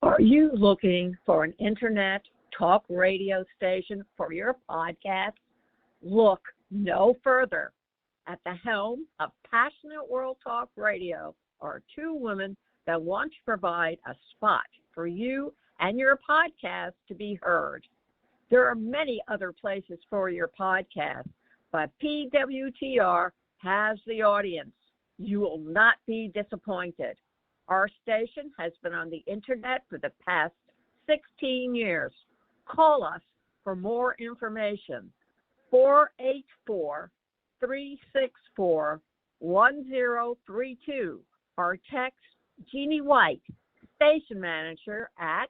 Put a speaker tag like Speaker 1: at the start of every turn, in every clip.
Speaker 1: Are you looking for an internet talk radio station for your podcast? Look no further. At the helm of Passionate World Talk Radio are two women that want to provide a spot for you and your podcast to be heard. There are many other places for your podcast, but PWTR has the audience. You will not be disappointed. Our station has been on the internet for the past 16 years. Call us for more information. 484-364-1032 or text Jeannie White, station manager at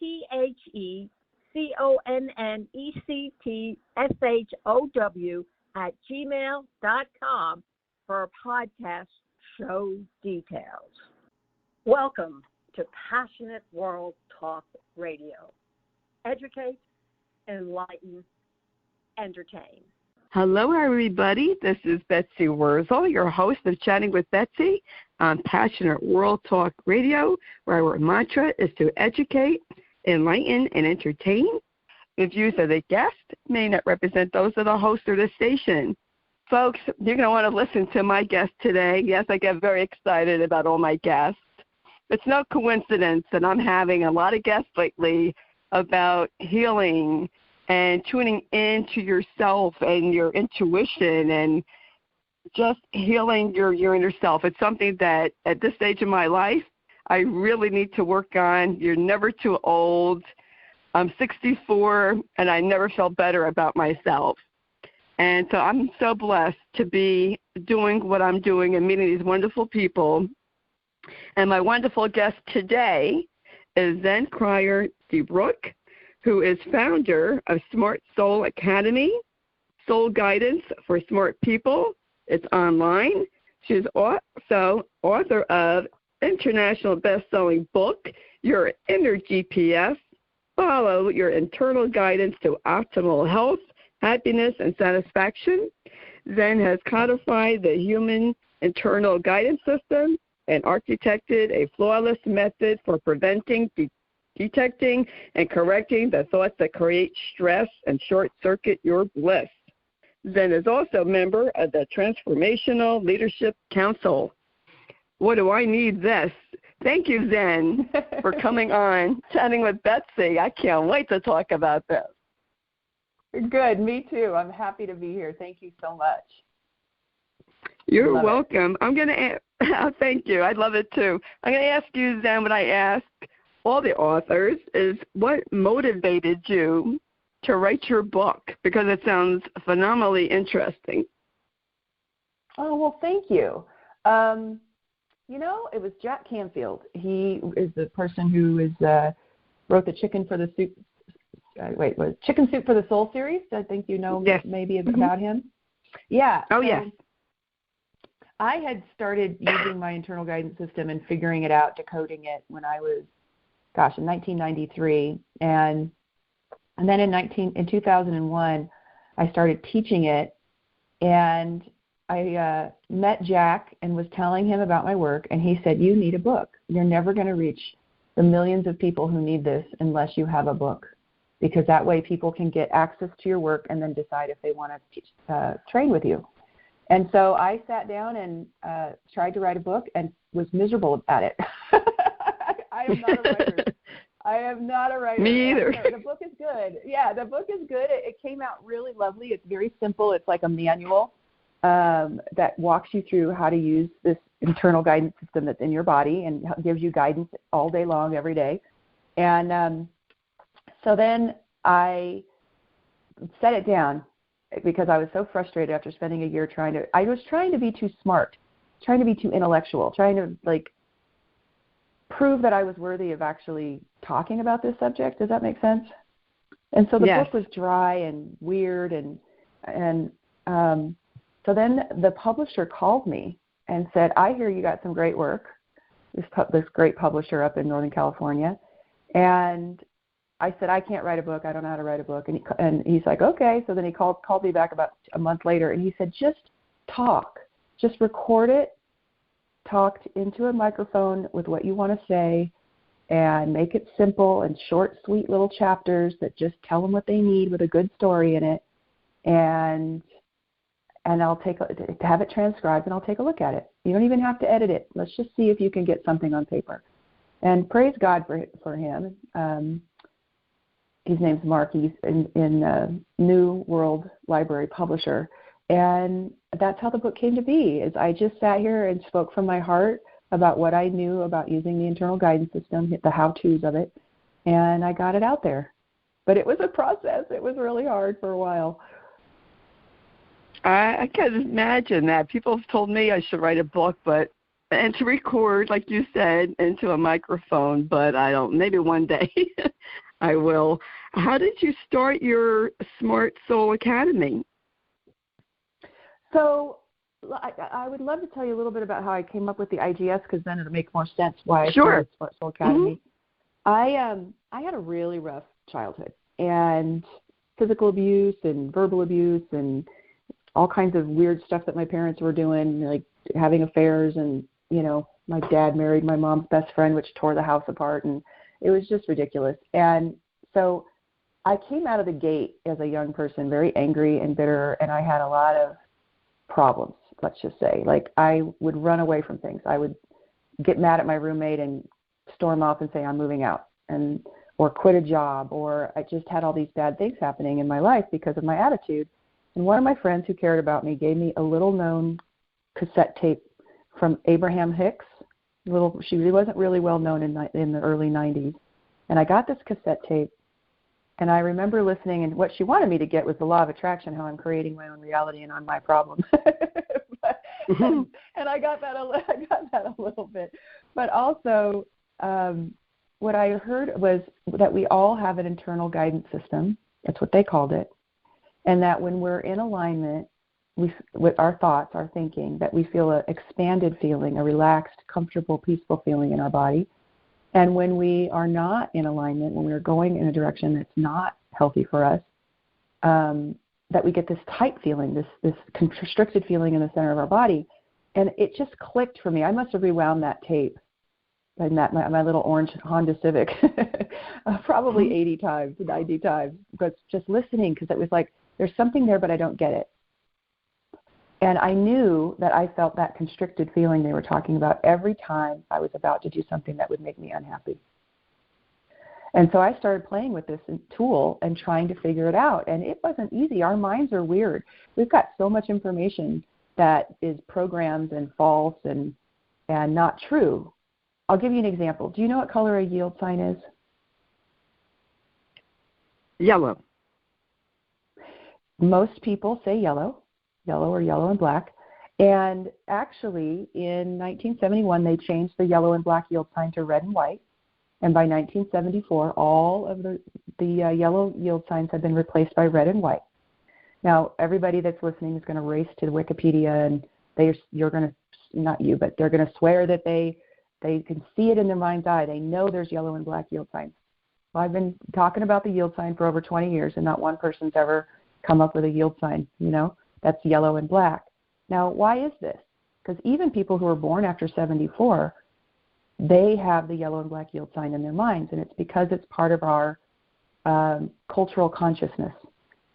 Speaker 1: THECONNECTSHOW@gmail.com for podcast show details. Welcome to Passionate World Talk Radio. Educate, enlighten, entertain.
Speaker 2: Hello, everybody. This is Betsy Wurzel, your host of Chatting with Betsy on Passionate World Talk Radio, where our mantra is to educate, enlighten, and entertain. The views of the guest may not represent those of the host or the station. Folks, you're going to want to listen to my guest today. Yes, I get very excited about all my guests. It's no coincidence that I'm having a lot of guests lately about healing and tuning into yourself and your intuition and just healing your inner self. It's something that at this stage of my life, I really need to work on. You're never too old. I'm 64, and I never felt better about myself. And so I'm so blessed to be doing what I'm doing and meeting these wonderful people. And my wonderful guest today is Zen Cryer DeBrook, who is founder of Smart Soul Academy, Soul Guidance for Smart People. It's online. She's also author of international best-selling book, Your Inner GPS, Follow Your Internal Guidance to Optimal Health, Happiness, and Satisfaction. Zen has codified the human internal guidance system and architected a flawless method for preventing, detecting, and correcting the thoughts that create stress and short-circuit your bliss. Zen is also a member of the Transformational Leadership Council. What do I need this? Thank you, Zen, for coming on, Chatting with Betsy. I can't wait to talk about this.
Speaker 3: Good, me too. I'm happy to be here. Thank you so much.
Speaker 2: You're welcome. I'm going to thank you. I love it too. I'm going to ask you, Zen, what I ask all the authors is what motivated you to write your book, because it sounds phenomenally interesting.
Speaker 3: Oh, well, thank you. It was Jack Canfield. He is the person who wrote the Chicken Soup for the Soul series. I think you know maybe about him. Yeah.
Speaker 2: Oh, yes.
Speaker 3: I had started using my internal guidance system and figuring it out, decoding it when I was, in 1993. And then in 2001, I started teaching it. And I met Jack and was telling him about my work. And he said, you need a book. You're never going to reach the millions of people who need this unless you have a book, because that way people can get access to your work and then decide if they want to train with you. And so I sat down and tried to write a book and was miserable at it. I am not a writer.
Speaker 2: Me either.
Speaker 3: The book is good. Yeah, the book is good. It came out really lovely. It's very simple. It's like a manual that walks you through how to use this internal guidance system that's in your body and gives you guidance all day long, every day. And so then I set it down because I was so frustrated after spending a year I was trying to be too smart, trying to be too intellectual, trying to prove that I was worthy of actually talking about this subject. Does that make sense? And so the book was dry and weird, and so then the publisher called me and said, I hear you got some great work, this great publisher up in Northern California. And I said, I can't write a book. I don't know how to write a book. And he's like, okay. So then he called me back about a month later, and he said, just talk. Just record it. Talk into a microphone with what you want to say, and make it simple and short, sweet little chapters that just tell them what they need with a good story in it. And I'll have it transcribed, and I'll take a look at it. You don't even have to edit it. Let's just see if you can get something on paper. And praise God for him. His name's Mark. He's in New World Library Publisher. And that's how the book came to be, is I just sat here and spoke from my heart about what I knew about using the internal guidance system, the how-tos of it, and I got it out there. But it was a process. It was really hard for a while.
Speaker 2: I can imagine that. People have told me I should write a book, and to record, like you said, into a microphone, but I don't. Maybe one day I will. How did you start your Smart Soul Academy?
Speaker 3: So I would love to tell you a little bit about how I came up with the IGS, because then it'll make more sense why I started Smart Soul Academy. Mm-hmm. I had a really rough childhood, and physical abuse and verbal abuse and all kinds of weird stuff that my parents were doing, like having affairs, and, my dad married my mom's best friend, which tore the house apart, and it was just ridiculous. And so I came out of the gate as a young person very angry and bitter, and I had a lot of problems, let's just say. Like, I would run away from things. I would get mad at my roommate and storm off and say I'm moving out, or quit a job, or I just had all these bad things happening in my life because of my attitude. And one of my friends who cared about me gave me a little-known cassette tape from Abraham Hicks. She wasn't really well known in the early 90s. And I got this cassette tape, and I remember listening, and what she wanted me to get was the law of attraction, how I'm creating my own reality and I'm my problem. And I got that a little bit. But also, what I heard was that we all have an internal guidance system. That's what they called it. And that when we're in alignment with our thoughts, our thinking, that we feel an expanded feeling, a relaxed, comfortable, peaceful feeling in our body. And when we are not in alignment, when we're going in a direction that's not healthy for us, that we get this tight feeling, this constricted feeling in the center of our body. And it just clicked for me. I must have rewound that tape, and my little orange Honda Civic, probably 80 times, 90 times, but just listening, because it was like, there's something there, but I don't get it. And I knew that I felt that constricted feeling they were talking about every time I was about to do something that would make me unhappy. And so I started playing with this tool and trying to figure it out. And it wasn't easy. Our minds are weird. We've got so much information that is programmed and false and not true. I'll give you an example. Do you know what color a yield sign is?
Speaker 2: Yellow.
Speaker 3: Most people say yellow or yellow and black. And actually, in 1971, they changed the yellow and black yield sign to red and white. And by 1974, all of the yellow yield signs have been replaced by red and white. Now, everybody that's listening is going to race to Wikipedia, and you're going to, not you, but they're going to swear that they can see it in their mind's eye. They know there's yellow and black yield signs. Well, I've been talking about the yield sign for over 20 years, and not one person's ever come up with a yield sign, that's yellow and black. Now, why is this? Because even people who are born after 74, they have the yellow and black yield sign in their minds, and it's because it's part of our cultural consciousness,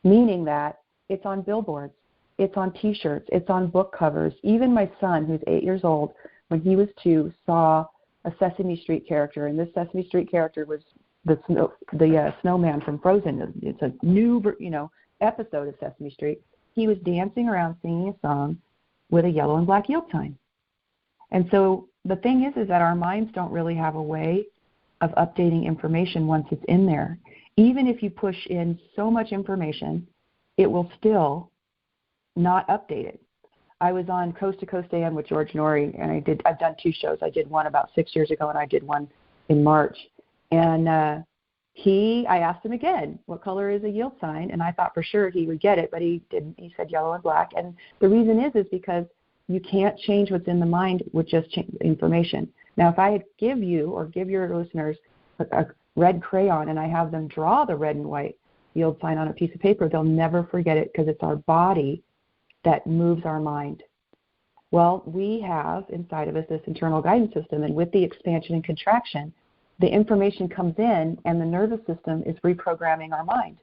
Speaker 3: meaning that it's on billboards, it's on T-shirts, it's on book covers. Even my son, who's 8 years old, when he was 2, saw a Sesame Street character, and this Sesame Street character was the snowman from Frozen. It's a new, episode of Sesame Street. He was dancing around singing a song with a yellow and black yield sign. And so the thing is that our minds don't really have a way of updating information once it's in there. Even if you push in so much information, it will still not update it. I was on Coast to Coast AM with George Norrie, and I've done 2 shows. I did one about 6 years ago, and I did one in March. And I asked him again, what color is a yield sign? And I thought for sure he would get it, but he didn't. He said yellow and black. And the reason is because you can't change what's in the mind with just information. Now, if I give you or give your listeners a red crayon and I have them draw the red and white yield sign on a piece of paper, they'll never forget it, because it's our body that moves our mind. Well, we have inside of us this internal guidance system, and with the expansion and contraction, the information comes in and the nervous system is reprogramming our mind.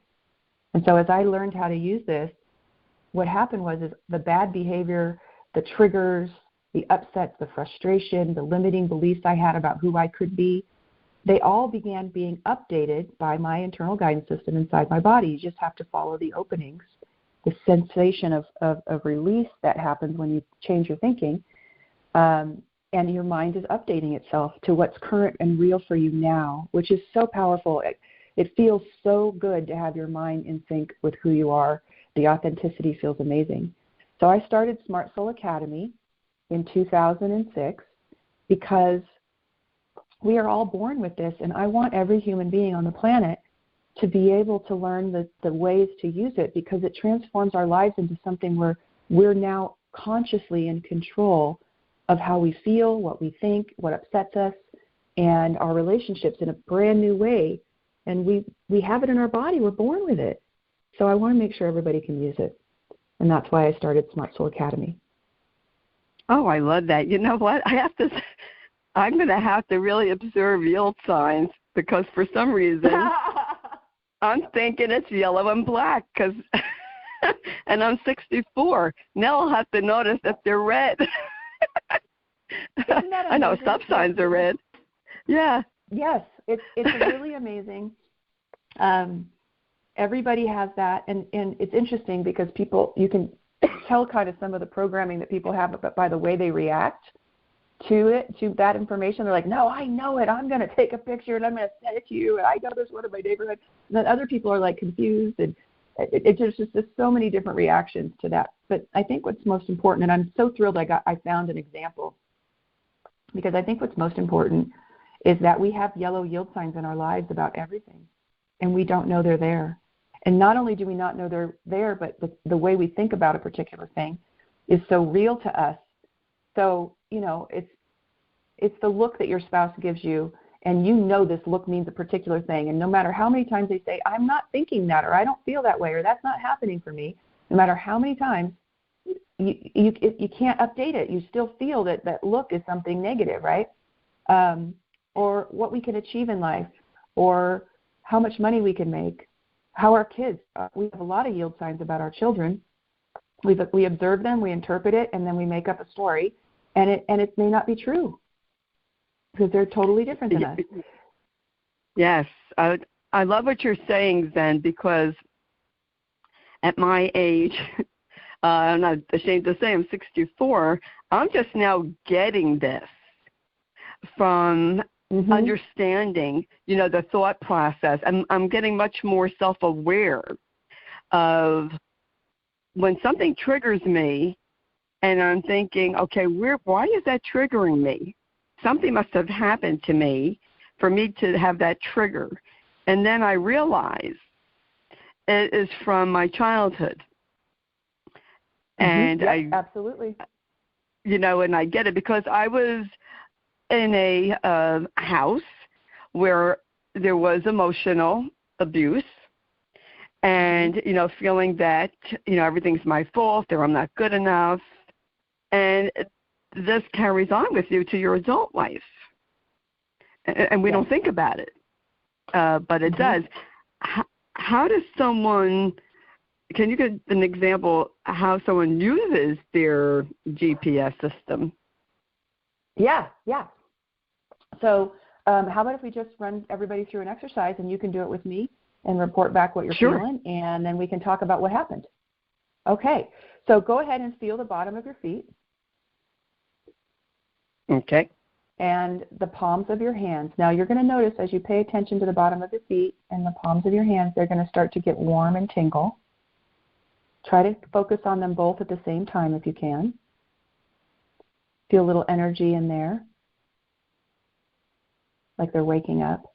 Speaker 3: And so as I learned how to use this, what happened was is the bad behavior, the triggers, the upsets, the frustration, the limiting beliefs I had about who I could be, they all began being updated by my internal guidance system inside my body. You just have to follow the openings, the sensation of release that happens when you change your thinking, and your mind is updating itself to what's current and real for you now, which is so powerful. It feels so good to have your mind in sync with who you are. The authenticity feels amazing. So I started Smart Soul Academy in 2006 because we are all born with this, and I want every human being on the planet to be able to learn the ways to use it, because it transforms our lives into something where we're now consciously in control of how we feel, what we think, what upsets us, and our relationships in a brand new way. And we have it in our body. We're born with it. So I want to make sure everybody can use it. And that's why I started Smart Soul Academy.
Speaker 2: Oh, I love that. You know what? I'm going to have to really observe yield signs, because for some reason I'm thinking it's yellow and black, and I'm 64. Now I'll have to notice that they're red. I know stop signs are red. Yeah.
Speaker 3: Yes, it's really amazing. Everybody has that, and it's interesting because you can tell kind of some of the programming that people have by the way they react to that information. They're like, no, I know it. I'm going to take a picture and I'm going to send it to you. And I know this one in my neighborhood. And then other people are like confused, and there's just so many different reactions to that. But I think what's most important, and I'm so thrilled I found an example, because I think what's most important is that we have yellow yield signs in our lives about everything, and we don't know they're there. And not only do we not know they're there, but the way we think about a particular thing is so real to us. So, it's the look that your spouse gives you, and this look means a particular thing. And no matter how many times they say, I'm not thinking that, or I don't feel that way, or that's not happening for me, no matter how many times, you can't update it. You still feel that look is something negative, right? Or what we can achieve in life, or how much money we can make, how our kids, we have a lot of yield signs about our children. We observe them, we interpret it, and then we make up a story, and it may not be true, because they're totally different than us.
Speaker 2: Yes, I love what you're saying, Zen, because at my age, I'm not ashamed to say I'm 64, I'm just now getting this from understanding, the thought process. I'm getting much more self-aware of when something triggers me, and I'm thinking, okay, why is that triggering me? Something must have happened to me for me to have that trigger. And then I realize it is from my childhood. And
Speaker 3: yes, absolutely.
Speaker 2: And I get it because I was in a house where there was emotional abuse, and feeling that everything's my fault, or I'm not good enough, and this carries on with you to your adult life, and we don't think about it, but it does. How does someone? Can you give an example how someone uses their GPS system?
Speaker 3: Yeah. So how about if we just run everybody through an exercise, and you can do it with me and report back what you're feeling, and then we can talk about what happened. Okay. So go ahead and feel the bottom of your feet.
Speaker 2: Okay.
Speaker 3: And the palms of your hands. Now you're going to notice as you pay attention to the bottom of your feet and the palms of your hands, they're going to start to get warm and tingle. Try to focus on them both at the same time if you can. Feel a little energy in there, like they're waking up.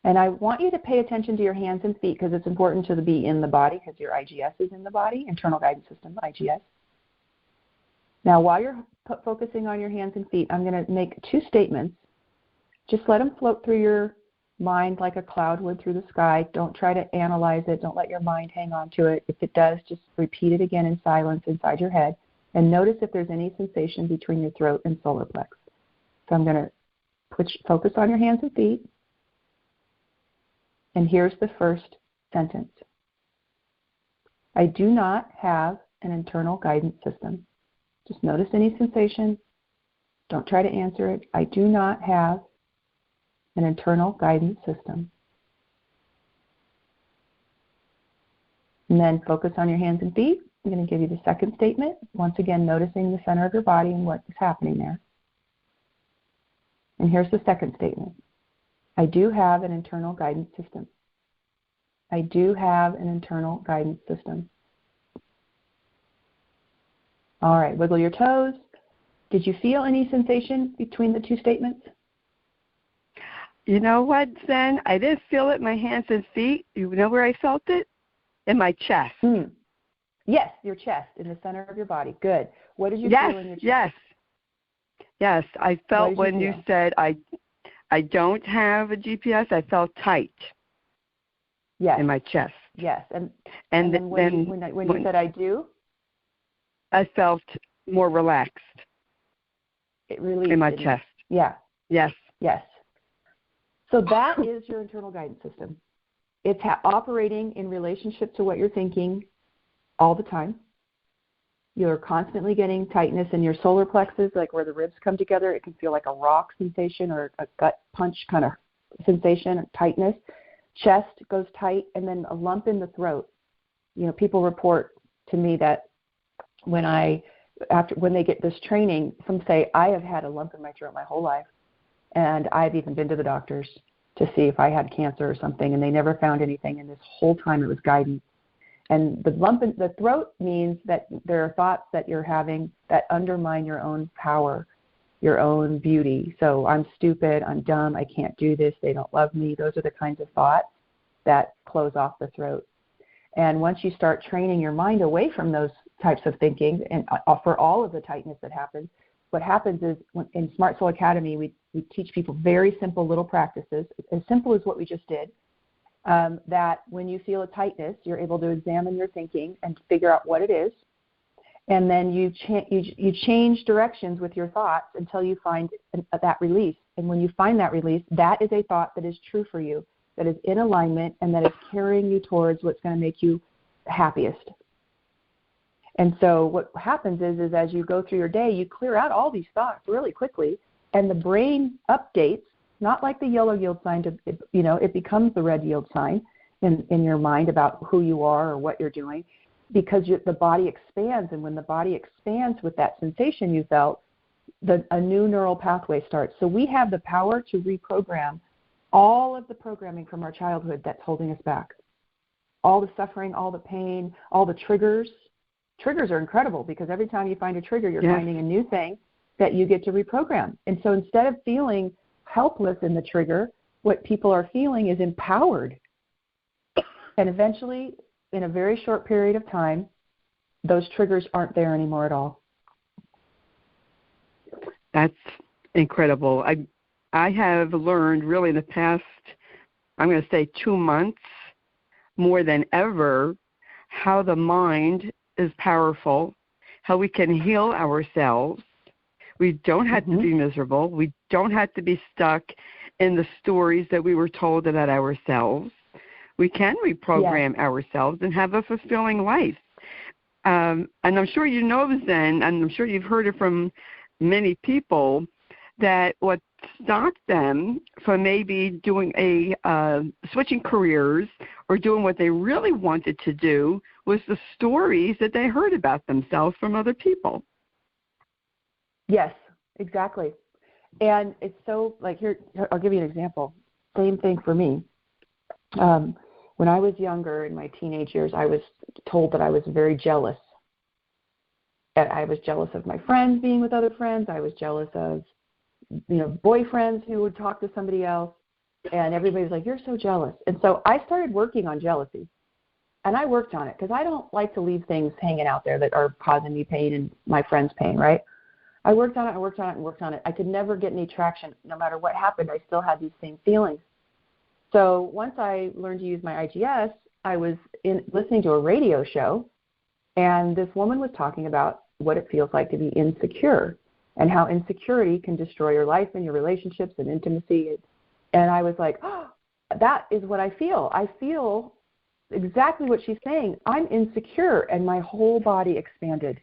Speaker 3: And I want you to pay attention to your hands and feet, because it's important to be in the body, because your IGS is in the body, internal guidance system, IGS. Now, while you're focusing on your hands and feet, I'm going to make two statements. Just let them float through your mind like a cloud would through the sky. Don't try to analyze it. Don't let your mind hang on to it. If it does, just repeat it again in silence inside your head. And notice if there's any sensation between your throat and solar plex. So I'm going to Focus on your hands and feet. And here's the first sentence. I do not have an internal guidance system. Just notice any sensation. Don't try to answer it. I do not have an internal guidance system. And then focus on your hands and feet. I'm going to give you the second statement. Once again, noticing the center of your body and what is happening there. And here's the second statement. I do have an internal guidance system. I do have an internal guidance system. All right, wiggle your toes. Did you feel any sensation between the two statements?
Speaker 2: You know what, Zen? I didn't feel it in my hands and feet. You know where I felt it? In my chest.
Speaker 3: Yes, your chest, in the center of your body. Good. What did you feel in your chest?
Speaker 2: Yes. I felt when you said I don't have a GPS, I felt tight.
Speaker 3: Yes.
Speaker 2: In my chest.
Speaker 3: Yes. And then when you said I do?
Speaker 2: I felt more relaxed.
Speaker 3: It released
Speaker 2: in my chest.
Speaker 3: Yeah.
Speaker 2: Yes.
Speaker 3: Yes. So that is your internal guidance system. It's operating in relationship to what you're thinking all the time. You're constantly getting tightness in your solar plexus, like where the ribs come together. It can feel like a rock sensation or a gut punch kind of sensation, or tightness. Chest goes tight, and then a lump in the throat. You know, people report to me that when they get this training, some say, I have had a lump in my throat my whole life, and I've even been to the doctors to see if I had cancer or something, and they never found anything, and this whole time it was guidance. And the lump in the throat means that there are thoughts that you're having that undermine your own power, your own beauty. So I'm stupid, I'm dumb, I can't do this, they don't love me. Those are the kinds of thoughts that close off the throat. And once you start training your mind away from those types of thinking, and for all of the tightness that happens, what happens is in Smart Soul Academy, we teach people very simple little practices, as simple as what we just did, that when you feel a tightness, you're able to examine your thinking and figure out what it is. And then you change directions with your thoughts until you find that release. And when you find that release, that is a thought that is true for you, that is in alignment, and that is carrying you towards what's going to make you happiest. And so what happens is as you go through your day, you clear out all these thoughts really quickly, and the brain updates, not like the yellow yield sign, it becomes the red yield sign in your mind about who you are or what you're doing, because the body expands. And when the body expands with that sensation you felt, a new neural pathway starts. So we have the power to reprogram all of the programming from our childhood that's holding us back. All the suffering, all the pain, all the triggers. Triggers are incredible because every time you find a trigger, you're finding a new thing that you get to reprogram. And so instead of feeling helpless in the trigger, what people are feeling is empowered. And eventually, in a very short period of time, those triggers aren't there anymore at all.
Speaker 2: That's incredible. I have learned really in the past, I'm going to say 2 months, more than ever, how the mind is powerful, how we can heal ourselves. We don't have to be miserable. We don't have to be stuck in the stories that we were told about ourselves. We can reprogram ourselves and have a fulfilling life. And I'm sure you know, Zen, and I'm sure you've heard it from many people, that what stopped them from maybe doing switching careers or doing what they really wanted to do was the stories that they heard about themselves from other people.
Speaker 3: Yes, exactly. And it's so, like, here, I'll give you an example. Same thing for me. When I was younger, in my teenage years, I was told that I was very jealous. And I was jealous of my friends being with other friends. I was jealous of, boyfriends who would talk to somebody else. And everybody was like, you're so jealous. And so I started working on jealousy. And I worked on it because I don't like to leave things hanging out there that are causing me pain and my friends pain, right? I worked on it. I could never get any traction. No matter what happened, I still had these same feelings. So once I learned to use my IGS, I was listening to a radio show, and this woman was talking about what it feels like to be insecure. and how insecurity can destroy your life and your relationships and intimacy. And I was like, oh, that is what I feel. I feel exactly what she's saying. I'm insecure, and my whole body expanded.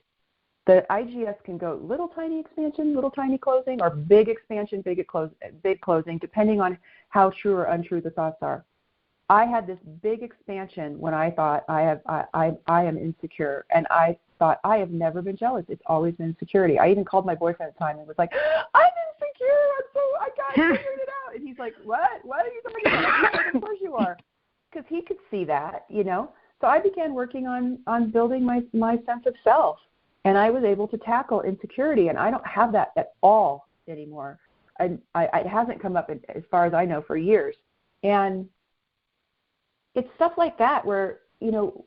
Speaker 3: The IGS can go little tiny expansion, little tiny closing, or big expansion, big closing, depending on how true or untrue the thoughts are. I had this big expansion when I thought I am insecure, and I thought I have never been jealous. It's always been insecurity. I even called my boyfriend at the time and was like, I'm insecure. I figured it out. And he's like, what? What are you talking about? I was like, of course you are, because he could see that, you know. So I began working on building my sense of self, and I was able to tackle insecurity, and I don't have that at all anymore. It hasn't come up as far as I know for years, and it's stuff like that where, you know,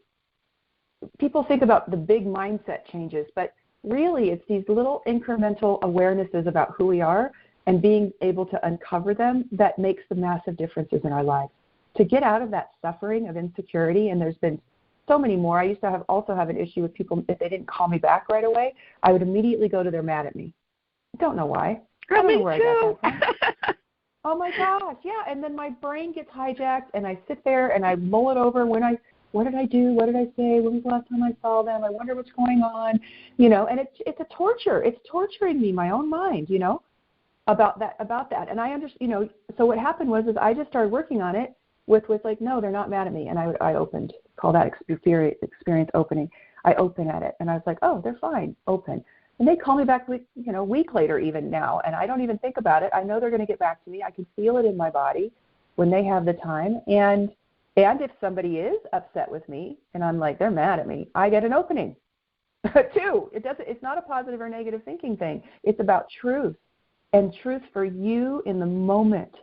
Speaker 3: people think about the big mindset changes, but really it's these little incremental awarenesses about who we are and being able to uncover them that makes the massive differences in our lives. To get out of that suffering of insecurity, and there's been so many more. I used to also have an issue with people, if they didn't call me back right away, I would immediately go to they're mad at me. I don't know why. I don't know where I got that from. Oh my gosh, yeah. And then my brain gets hijacked, and I sit there and I mull it over. What did I do? What did I say? When was the last time I saw them? I wonder what's going on, you know. And it's a torture. It's torturing me, my own mind, you know, about that. And I understand, you know. So what happened was I just started working on it with like, no, they're not mad at me, and I opened. Call that experience opening. I open at it, and I was like, oh, they're fine, open. And they call me back, a week later even now, and I don't even think about it. I know they're going to get back to me. I can feel it in my body when they have the time. And if somebody is upset with me, and I'm like, they're mad at me, I get an opening too. It's not a positive or negative thinking thing. It's about truth, and truth for you in the moment.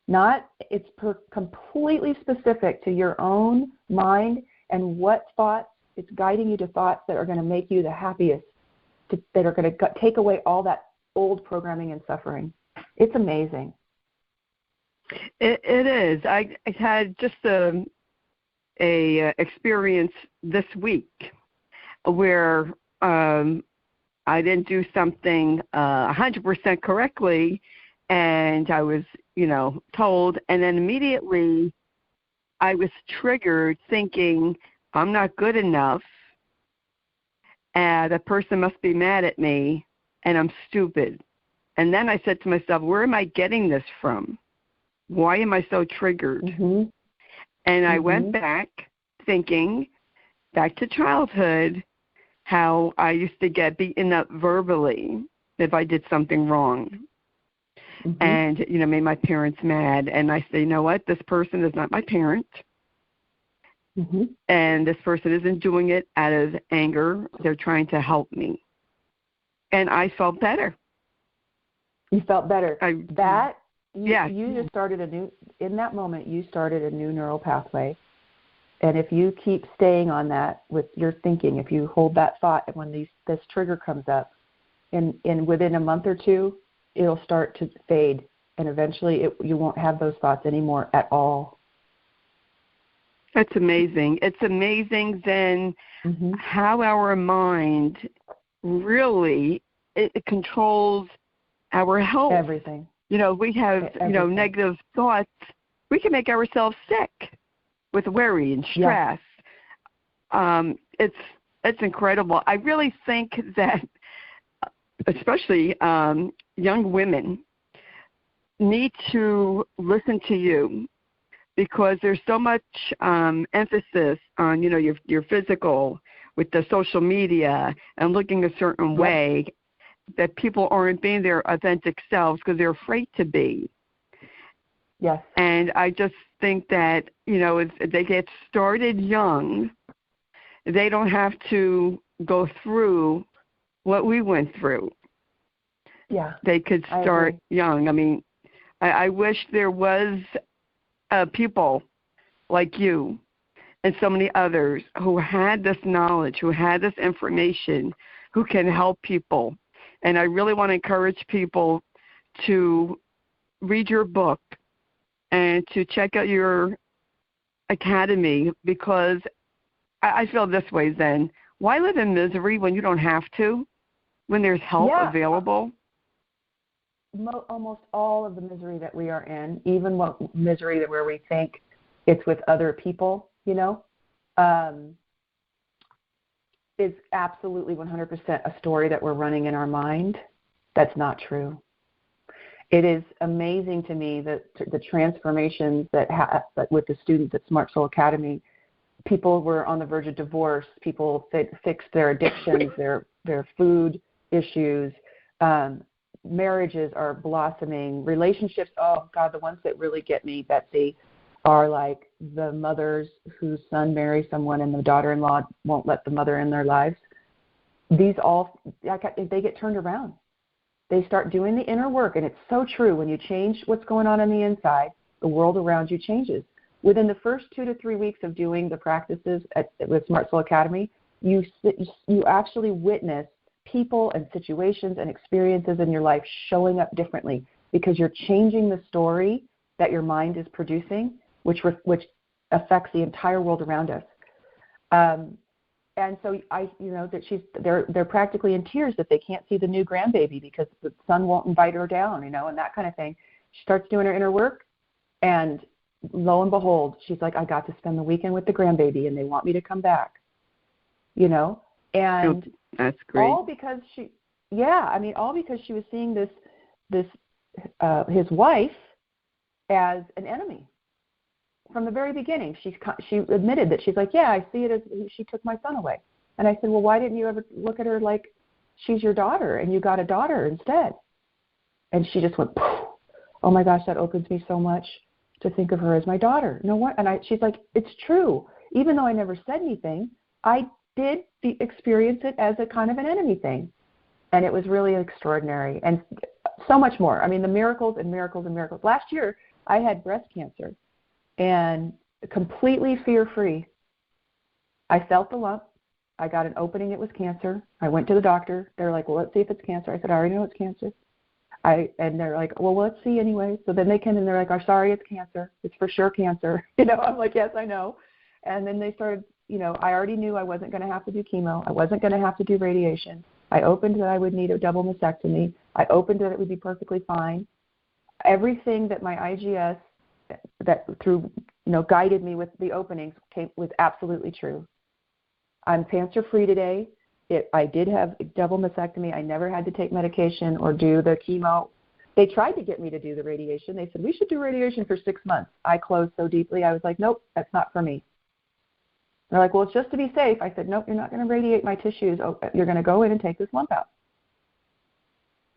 Speaker 3: It's completely specific to your own mind and what thoughts. It's guiding you to thoughts that are going to make you the happiest, that are going to take away all that old programming and suffering. It's amazing.
Speaker 2: It is. I had just a experience this week where I didn't do something 100% correctly, and I was, told, and then immediately I was triggered thinking, I'm not good enough. The person must be mad at me, and I'm stupid. And then I said to myself, where am I getting this from? Why am I so triggered?
Speaker 3: Mm-hmm.
Speaker 2: And I went back thinking, back to childhood, how I used to get beaten up verbally if I did something wrong. Mm-hmm. And, made my parents mad. And I say, you know what? This person is not my parent. Mm-hmm. And this person isn't doing it out of anger. They're trying to help me. And I felt better.
Speaker 3: You felt better.
Speaker 2: Yes.
Speaker 3: You just started in that moment, you started a new neural pathway. And if you keep staying on that with your thinking, if you hold that thought, and when this trigger comes up, in within a month or two, it'll start to fade. And eventually you won't have those thoughts anymore at all.
Speaker 2: That's amazing. It's amazing then how our mind really, it controls our health.
Speaker 3: Everything.
Speaker 2: We have, negative thoughts. We can make ourselves sick with worry and stress. Yeah. It's incredible. I really think that especially young women need to listen to you, because there's so much emphasis on, your physical with the social media and looking a certain way, that people aren't being their authentic selves because they're afraid to be.
Speaker 3: Yes.
Speaker 2: And I just think that, if they get started young, they don't have to go through what we went through.
Speaker 3: Yeah.
Speaker 2: They could start young. I mean, I wish there was people like you and so many others who had this knowledge, who had this information, who can help people. And I really want to encourage people to read your book and to check out your academy, because I feel this way then. Why live in misery when you don't have to? when there's help available?
Speaker 3: Almost all of the misery that we are in, even misery that where we think it's with other people, is absolutely 100% a story that we're running in our mind. That's not true. It is amazing to me that the transformations that with the students at Smart Soul Academy, people were on the verge of divorce. People fixed their addictions, their food issues. Marriages are blossoming. Relationships, oh, God, the ones that really get me, Betsy, are like the mothers whose son marries someone and the daughter-in-law won't let the mother in their lives. They get turned around. They start doing the inner work, and it's so true. When you change what's going on the inside, the world around you changes. Within the first 2 to 3 weeks of doing the practices with Smart Soul Academy, you actually witness people and situations and experiences in your life showing up differently because you're changing the story that your mind is producing, which affects the entire world around us. And so they're practically in tears that they can't see the new grandbaby because the son won't invite her down, and that kind of thing. She starts doing her inner work, and lo and behold, she's like, I got to spend the weekend with the grandbaby, and they want me to come back, and
Speaker 2: oh, that's great.
Speaker 3: all because she was seeing his wife as an enemy. From the very beginning, she admitted that she's like, yeah, I see it as she took my son away. And I said, well, why didn't you ever look at her like she's your daughter and you got a daughter instead? And she just went, oh my gosh, that opens me so much to think of her as my daughter. You know what? And she's like, it's true. Even though I never said anything, I did experience it as a kind of an enemy thing. And it was really extraordinary and so much more. I mean, the miracles and miracles and miracles. Last year, I had breast cancer. And completely fear-free. I felt the lump. I got an opening. It was cancer. I went to the doctor. They're like, well, let's see if it's cancer. I said, I already know it's cancer. And they're like, well, let's see anyway. So then they came and they're like, I'm sorry, it's cancer. It's for sure cancer. I'm like, yes, I know. And then they started, I already knew I wasn't going to have to do chemo. I wasn't going to have to do radiation. I opened that I would need a double mastectomy. I opened that it would be perfectly fine. Everything that my IGS that through guided me with the openings was absolutely true. I'm cancer free today. I did have a double mastectomy. I never had to take medication or do the chemo. They tried to get me to do the radiation. They said we should do radiation for 6 months. I closed so deeply. I was like, nope, that's not for me. They're like, well, it's just to be safe. I said, nope, you're not going to radiate my tissues. Oh, you're going to go in and take this lump out.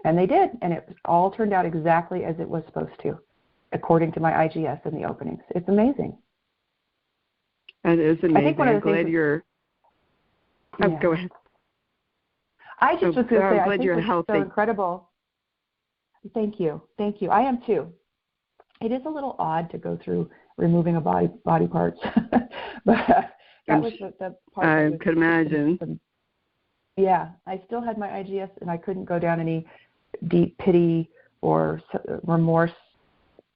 Speaker 3: And they did, and it all turned out exactly as it was supposed to, according to my IGS and the openings. It's amazing.
Speaker 2: That is amazing.
Speaker 3: I think one of the
Speaker 2: I'm glad you're...
Speaker 3: Yeah.
Speaker 2: Go ahead.
Speaker 3: I just was going to say, I think
Speaker 2: you're
Speaker 3: it's
Speaker 2: healthy.
Speaker 3: so incredible. Thank you. I am too. It is a little odd to go through removing a body parts, but that was the part.
Speaker 2: I could imagine.
Speaker 3: Yeah, I still had my IGS, and I couldn't go down any deep pity or remorse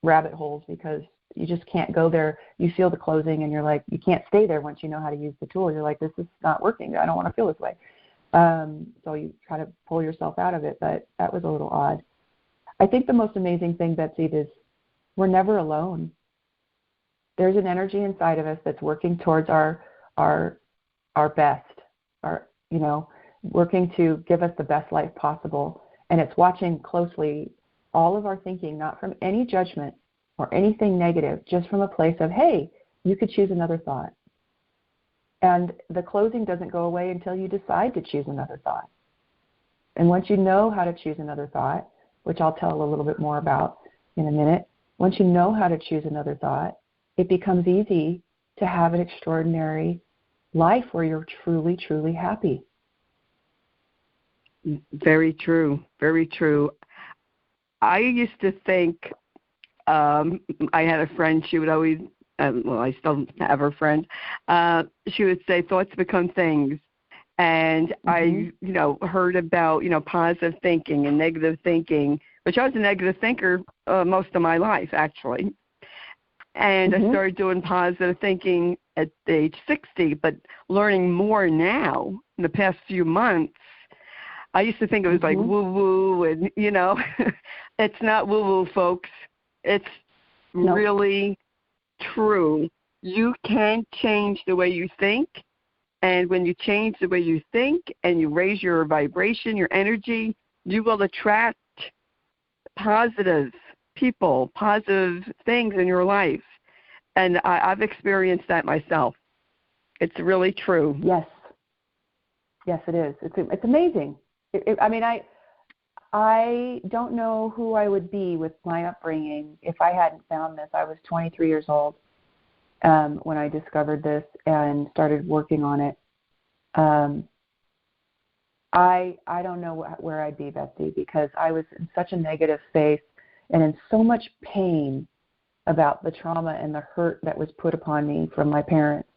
Speaker 3: rabbit holes because you just can't go there. You feel the closing, and you're like, you can't stay there once you know how to use the tool. You're like, this is not working. I don't want to feel this way. So you try to pull yourself out of it, but that was a little odd. I think the most amazing thing, Betsy, is we're never alone. There's an energy inside of us that's working towards our best, working to give us the best life possible. And it's watching closely all of our thinking, not from any judgment or anything negative, just from a place of, hey, you could choose another thought. And the closing doesn't go away until you decide to choose another thought. And once you know how to choose another thought, which I'll tell a little bit more about in a minute, once you know how to choose another thought, it becomes easy to have an extraordinary life where you're truly, truly happy.
Speaker 2: Very true. Very true. I used to think I had a friend, she would always, I still have her friend, she would say thoughts become things. And I, heard about, positive thinking and negative thinking, which I was a negative thinker most of my life, actually. And I started doing positive thinking at age 60, but learning more now in the past few months. I used to think it was like woo-woo, and, it's not woo-woo, folks. It's really true. You can change the way you think, and when you change the way you think and you raise your vibration, your energy, you will attract positive people, positive things in your life. And I've experienced that myself. It's really true.
Speaker 3: Yes. Yes, it is. It's amazing. I don't know who I would be with my upbringing if I hadn't found this. I was 23 years old when I discovered this and started working on it. I don't know where I'd be, Betsy, because I was in such a negative space and in so much pain about the trauma and the hurt that was put upon me from my parents.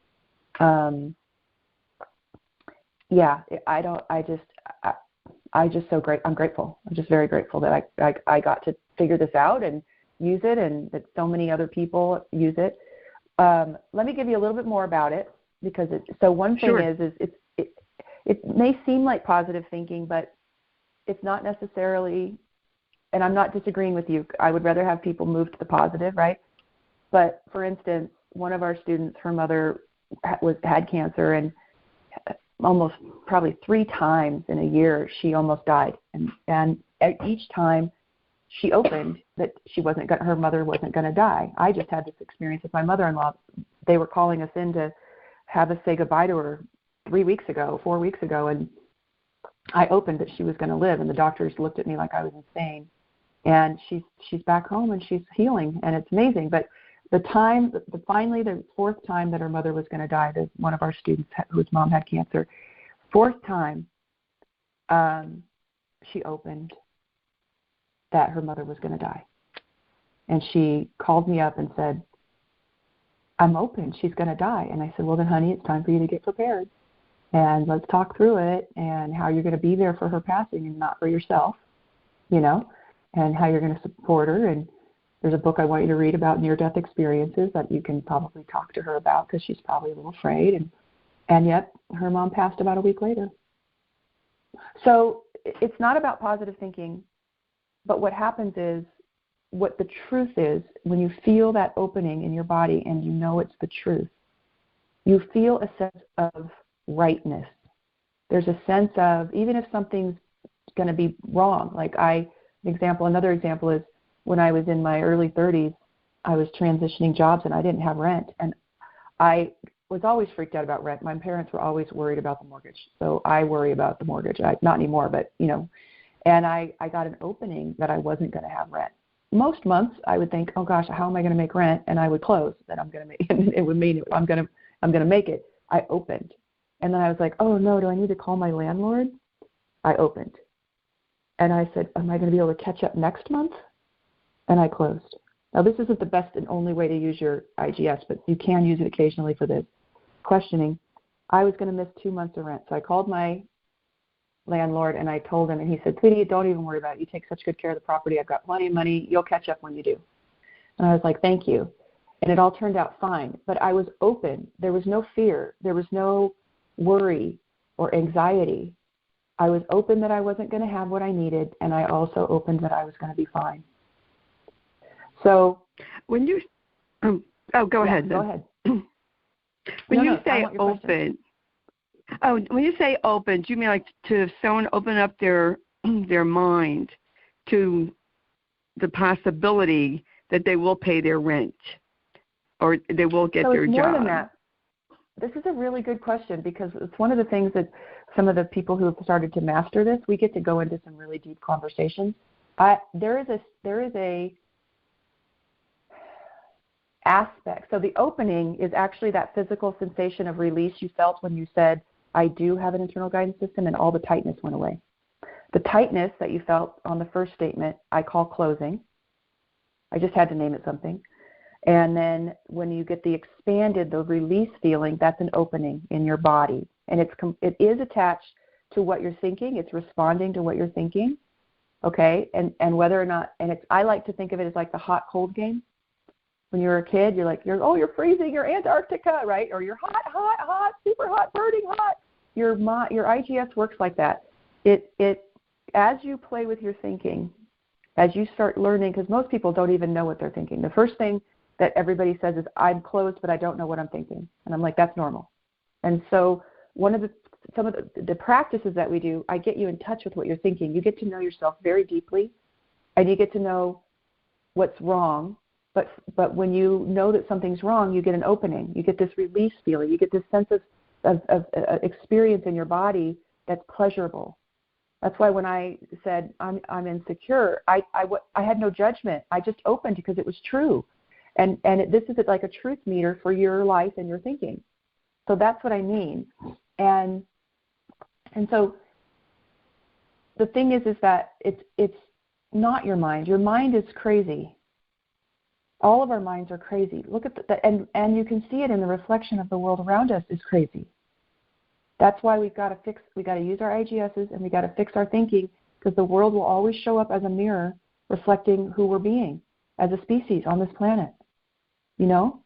Speaker 3: I'm grateful. I'm just very grateful that I got to figure this out and use it, and that so many other people use it. Let me give you a little bit more about it, because one thing is it may seem like positive thinking, but it's not necessarily. And I'm not disagreeing with you. I would rather have people move to the positive, right? But for instance, one of our students, her mother had cancer, and almost probably 3 times in a year she almost died. And each time she opened that her mother wasn't going to die. I just had this experience with my mother-in-law. They were calling us in to have us say goodbye to her 4 weeks ago, and I opened that she was going to live, and the doctors looked at me like I was insane. And she's back home and she's healing, and it's amazing. But finally the 4th time that her mother was going to die, one of our students whose mom had cancer, 4th time she opened that her mother was going to die. And she called me up and said, I'm open, she's going to die. And I said, well then honey, it's time for you to get prepared. And let's talk through it and how you're going to be there for her passing and not for yourself, and how you're going to support her. And there's a book I want you to read about near-death experiences that you can probably talk to her about, because she's probably a little afraid. And yet her mom passed about a week later. So it's not about positive thinking, but what happens is, what the truth is, when you feel that opening in your body and you know it's the truth, you feel a sense of rightness. There's a sense of, even if something's going to be wrong, another example is when I was in my early 30s, I was transitioning jobs and I didn't have rent. And I was always freaked out about rent. My parents were always worried about the mortgage. So I worry about the mortgage. Not anymore, but, and I got an opening that I wasn't going to have rent. Most months I would think, oh gosh, how am I going to make rent? And I would close that I'm going to make, and it would mean I'm going to make it. I opened. And then I was like, oh no, do I need to call my landlord? I opened. And I said, am I going to be able to catch up next month? And I closed. Now, this isn't the best and only way to use your IGS, but you can use it occasionally for this. Questioning. I was going to miss 2 months of rent. So I called my landlord and I told him, and he said, sweetie, don't even worry about it. You take such good care of the property. I've got plenty of money. You'll catch up when you do. And I was like, thank you. And it all turned out fine. But I was open. There was no fear. There was no worry or anxiety. I was open that I wasn't going to have what I needed, and I also opened that I was going to be fine. So
Speaker 2: when you go ahead.
Speaker 3: Go ahead.
Speaker 2: When you say open, when you say open, do you mean like to someone open up their mind to the possibility that they will pay their rent or they will get their job?
Speaker 3: More than that. This is a really good question, because it's one of the things that some of the people who have started to master this, we get to go into some really deep conversations. There is a aspect. So the opening is actually that physical sensation of release you felt when you said, I do have an internal guidance system, and all the tightness went away. The tightness that you felt on the first statement, I call closing. I just had to name it something. And then when you get the expanded, the release feeling, that's an opening in your body. And it is attached to what you're thinking. It's responding to what you're thinking. Okay? And whether or not, and I like to think of it as like the hot-cold game. When you're a kid, you're freezing, you're Antarctica, right? Or you're hot, super hot, burning hot. Your IGS works like that. It as you play with your thinking, as you start learning, because most people don't even know what they're thinking. The first thing that everybody says is, I'm closed, but I don't know what I'm thinking. And I'm like, that's normal. And so some of the practices that we do, I get you in touch with what you're thinking. You get to know yourself very deeply, and you get to know what's wrong. But when you know that something's wrong, you get an opening. You get this release feeling. You get this sense of experience in your body that's pleasurable. That's why when I said I'm insecure, I had no judgment. I just opened because it was true. And this is like a truth meter for your life and your thinking. So that's what I mean. And so the thing is that it's not your mind. Your mind is crazy. All of our minds are crazy. Look at and you can see it in the reflection of the world around us is crazy. That's why we got to use our IGSs, and we got to fix our thinking, because the world will always show up as a mirror reflecting who we're being as a species on this planet. You know?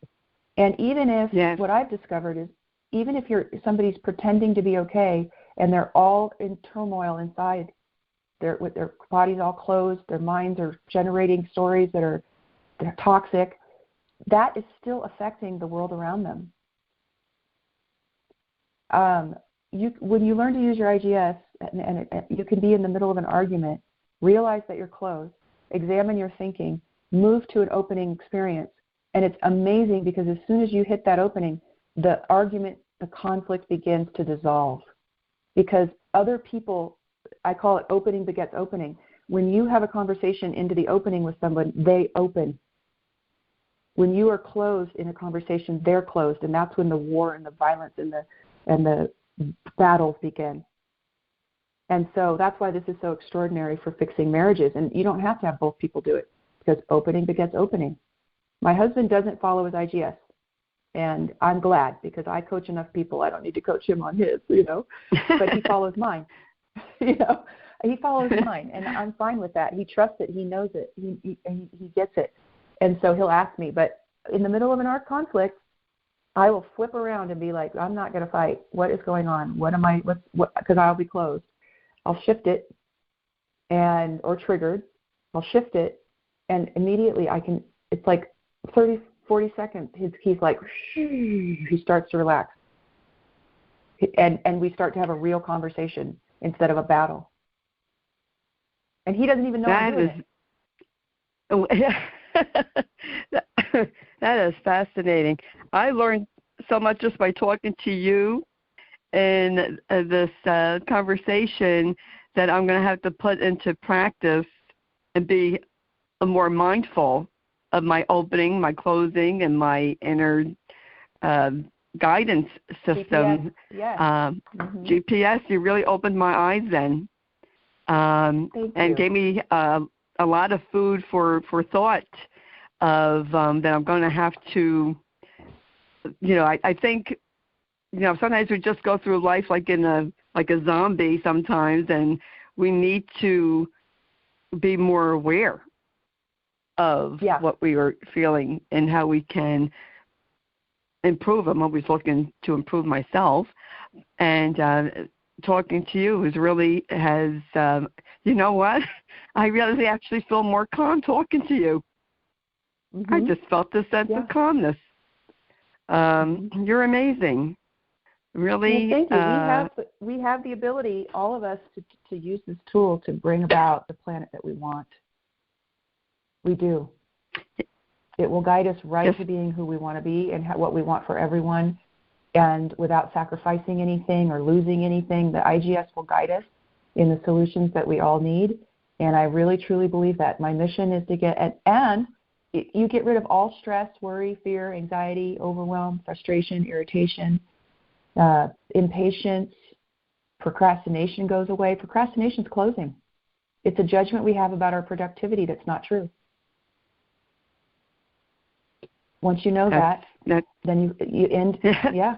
Speaker 3: And even if what I've discovered is, even if somebody's pretending to be okay and they're all in turmoil inside, with their bodies all closed, their minds are generating stories they're toxic, that is still affecting the world around them. When you learn to use your IGS, and you can be in the middle of an argument, realize that you're closed, examine your thinking, move to an opening experience, and it's amazing, because as soon as you hit that opening, the argument, the conflict begins to dissolve. Because other people, I call it opening begets opening. When you have a conversation into the opening with someone, they open. When you are closed in a conversation, they're closed, and that's when the war and the violence and the battles begin. And so that's why this is so extraordinary for fixing marriages. And you don't have to have both people do it, because opening begets opening. My husband doesn't follow his IGS, and I'm glad, because I coach enough people. I don't need to coach him on his, but he follows mine. He follows mine, and I'm fine with that. He trusts it. He knows it. He gets it. And so he'll ask me. But in the middle of an arc conflict, I will flip around and be like, I'm not going to fight. What is going on? Because I'll be closed. I'll shift it, or triggered. I'll shift it, and immediately it's like 30, 40 seconds. He's like, he starts to relax. And we start to have a real conversation instead of a battle. And he doesn't even know I'm doing it.
Speaker 2: That is fascinating. I learned so much just by talking to you in this conversation that I'm going to have to put into practice and be more mindful of my opening, my closing, and my inner guidance system. GPS, you really opened my eyes then, and gave me a lot of food for thought of that I'm going to have to, I think, sometimes we just go through life like a zombie sometimes, and we need to be more aware of what we are feeling and how we can improve. I'm always looking to improve myself, and talking to you has you know what? I really actually feel more calm talking to you. Mm-hmm. I just felt this sense of calmness. You're amazing. Really.
Speaker 3: Well, thank you. We have the ability, all of us, to use this tool to bring about the planet that we want. We do. It will guide us right to being who we want to be and what we want for everyone, and without sacrificing anything or losing anything. The IGS will guide us in the solutions that we all need, and I really, truly believe that. My mission is to you get rid of all stress, worry, fear, anxiety, overwhelm, frustration, irritation, impatience. Procrastination goes away. Procrastination is closing. It's a judgment we have about our productivity that's not true. Once you know that, then you end. Yeah.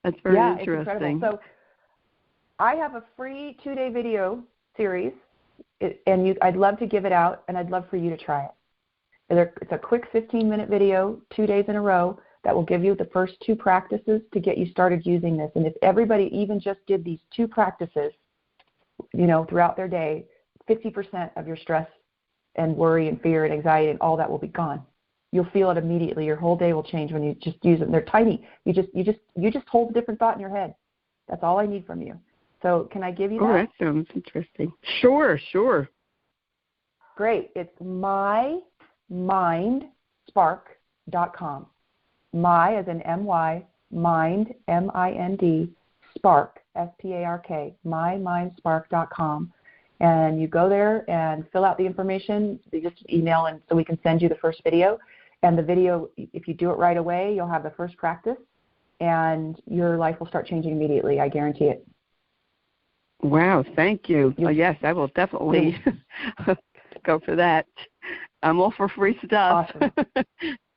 Speaker 2: That's very interesting.
Speaker 3: It's incredible. So I have a free 2-day video series, and I'd love to give it out, and I'd love for you to try it. It's a quick 15-minute video, 2 days in a row, that will give you the first 2 practices to get you started using this. And if everybody even just did these 2 practices, throughout their day, 50% of your stress and worry and fear and anxiety and all that will be gone. You'll feel it immediately. Your whole day will change when you just use them. They're tiny. You just hold a different thought in your head. That's all I need from you. So can I give you that?
Speaker 2: Oh, that sounds interesting. Sure.
Speaker 3: Great. It's mymindspark.com. My as in M-Y, mind, M-I-N-D, spark, S-P-A-R-K, mymindspark.com. And you go there and fill out the information. You just email, and so we can send you the first video. And the video, if you do it right away, you'll have the first practice, and your life will start changing immediately. I guarantee it.
Speaker 2: Wow, thank you. Yes, I will definitely go for that. I'm all for free stuff.
Speaker 3: Awesome.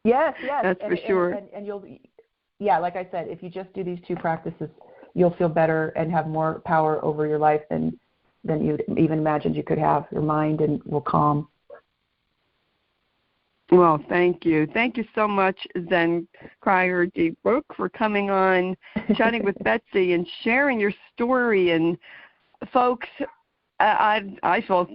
Speaker 3: Yes.
Speaker 2: That's for sure.
Speaker 3: And you'll, like I said, if you just do these two practices, you'll feel better and have more power over your life than you'd even imagined you could have. Your mind and will calm.
Speaker 2: Well, thank you. Thank you so much, Zen Crier D. Brooke, for coming on, chatting with Betsy and sharing your story. And folks, I feel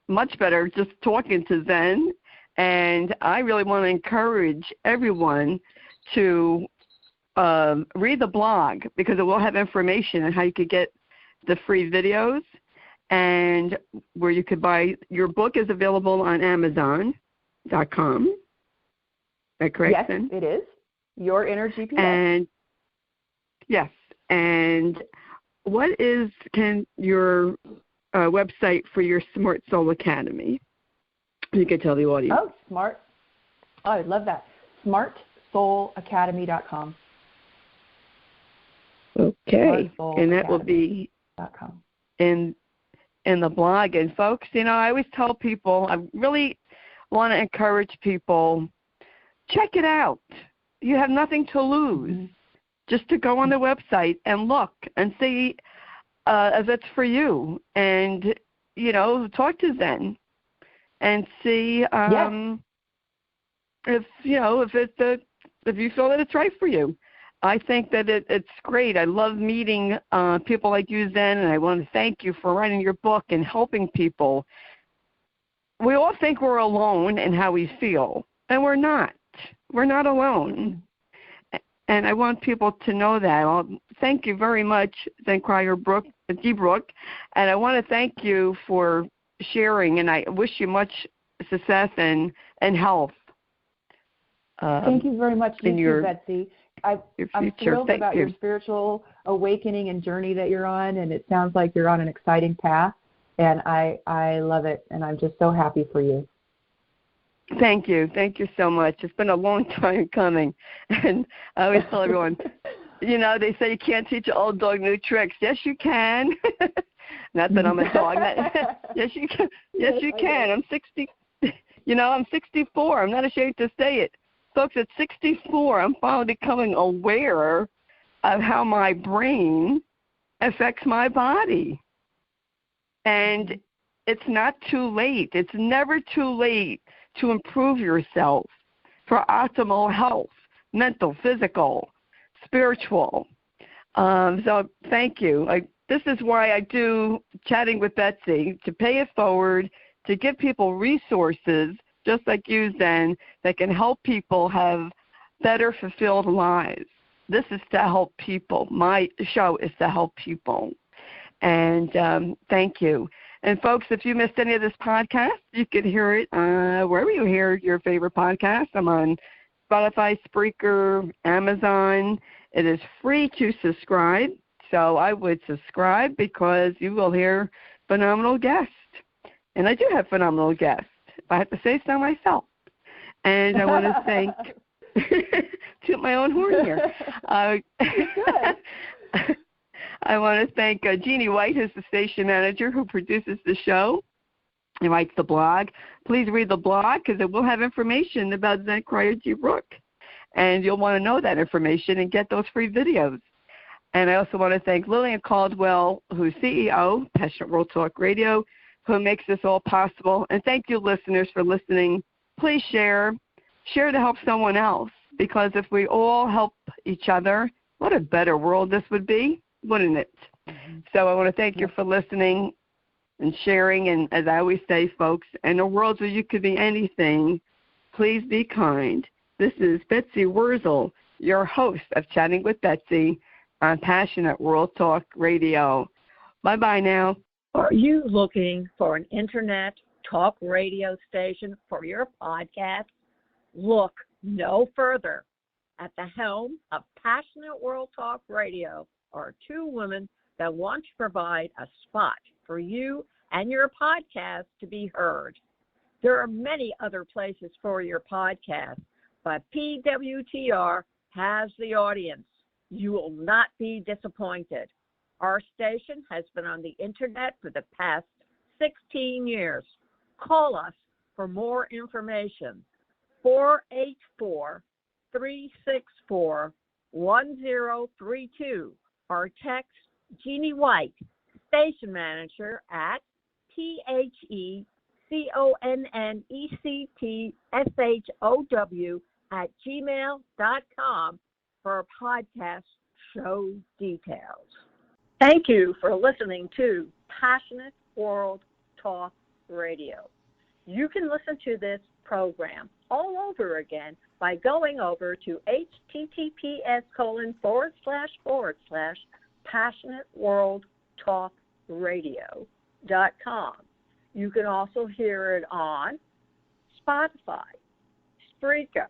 Speaker 2: much better just talking to Zen, and I really want to encourage everyone to read the blog, because it will have information on how you could get the free videos and where you could buy. Your book is available on Amazon.com. Is that correct?
Speaker 3: Yes,
Speaker 2: then?
Speaker 3: It is. Your Inner GPS.
Speaker 2: And yes. And what is your website for your Smart Soul Academy? You can tell the audience.
Speaker 3: Oh, smart. Oh, I love that. SmartSoulAcademy.com.
Speaker 2: Okay. And that will be in the blog. And folks, I always tell people, I really want to encourage people, check it out. You have nothing to lose. Just to go on the website and look and see if it's for you, and talk to Zen and see if you feel that it's right for you. I think that it's great. I love meeting people like you, Zen, and I want to thank you for writing your book and helping people. We all think we're alone in how we feel, and we're not. We're not alone. And I want people to know that. Thank you very much, Zen Crier D. Brooke, and I want to thank you for sharing, and I wish you much success and health.
Speaker 3: Thank you very much, Betsy. I'm thrilled about your spiritual awakening and journey that you're on, and it sounds like you're on an exciting path, and I love it, and I'm just so happy for you.
Speaker 2: Thank you. Thank you so much. It's been a long time coming. And I always tell everyone, they say you can't teach an old dog new tricks. Yes, you can. Not that I'm a dog. Yes, you can. Yes, you can. I'm 60. I'm 64. I'm not ashamed to say it. Folks, at 64, I'm finally becoming aware of how my brain affects my body. And it's not too late. It's never too late to improve yourself for optimal health, mental, physical, spiritual. So thank you. This is why I do Chatting with Betsy, to pay it forward, to give people resources, just like you, Zen, that can help people have better, fulfilled lives. This is to help people. My show is to help people. And thank you. And, folks, if you missed any of this podcast, you can hear it wherever you hear your favorite podcast. I'm on Spotify, Spreaker, Amazon. It is free to subscribe, so I would subscribe because you will hear phenomenal guests. And I do have phenomenal guests, if I have to say so myself. And I want to thank toot my own horn here. I want to thank Jeannie White, who's the station manager who produces the show and writes the blog. Please read the blog because it will have information about Zen Crier D. Brooke. And you'll want to know that information and get those free videos. And I also want to thank Lillian Caldwell, who's CEO, Passionate World Talk Radio, who makes this all possible. And thank you, listeners, for listening. Please share to help someone else, because if we all help each other, what a better world this would be. Wouldn't it? So I want to thank you for listening, and sharing. And as I always say, folks, in a world where you could be anything, please be kind. This is Betsy Wurzel, your host of Chatting with Betsy on Passionate World Talk Radio. Bye-bye now.
Speaker 1: Are you looking for an internet talk radio station for your podcast? Look no further. At the helm of Passionate World Talk Radio are two women that want to provide a spot for you and your podcast to be heard. There are many other places for your podcast, but PWTR has the audience. You will not be disappointed. Our station has been on the internet for the past 16 years. Call us for more information. 484-364-1032 or text Jeannie White, station manager at THECONNECTSHOW@gmail.com for podcast show details. Thank you for listening to Passionate World Talk Radio. You can listen to this program all over again by going over to https://passionateworldtalkradio.com. You can also hear it on Spotify, Spreaker,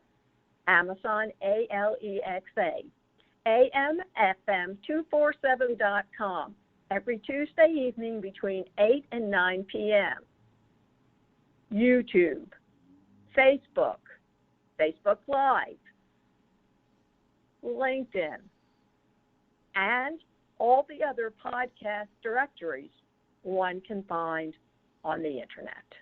Speaker 1: Amazon Alexa, AMFM247.com every Tuesday evening between 8 and 9 p.m. YouTube, Facebook, Facebook Live, LinkedIn, and all the other podcast directories one can find on the Internet.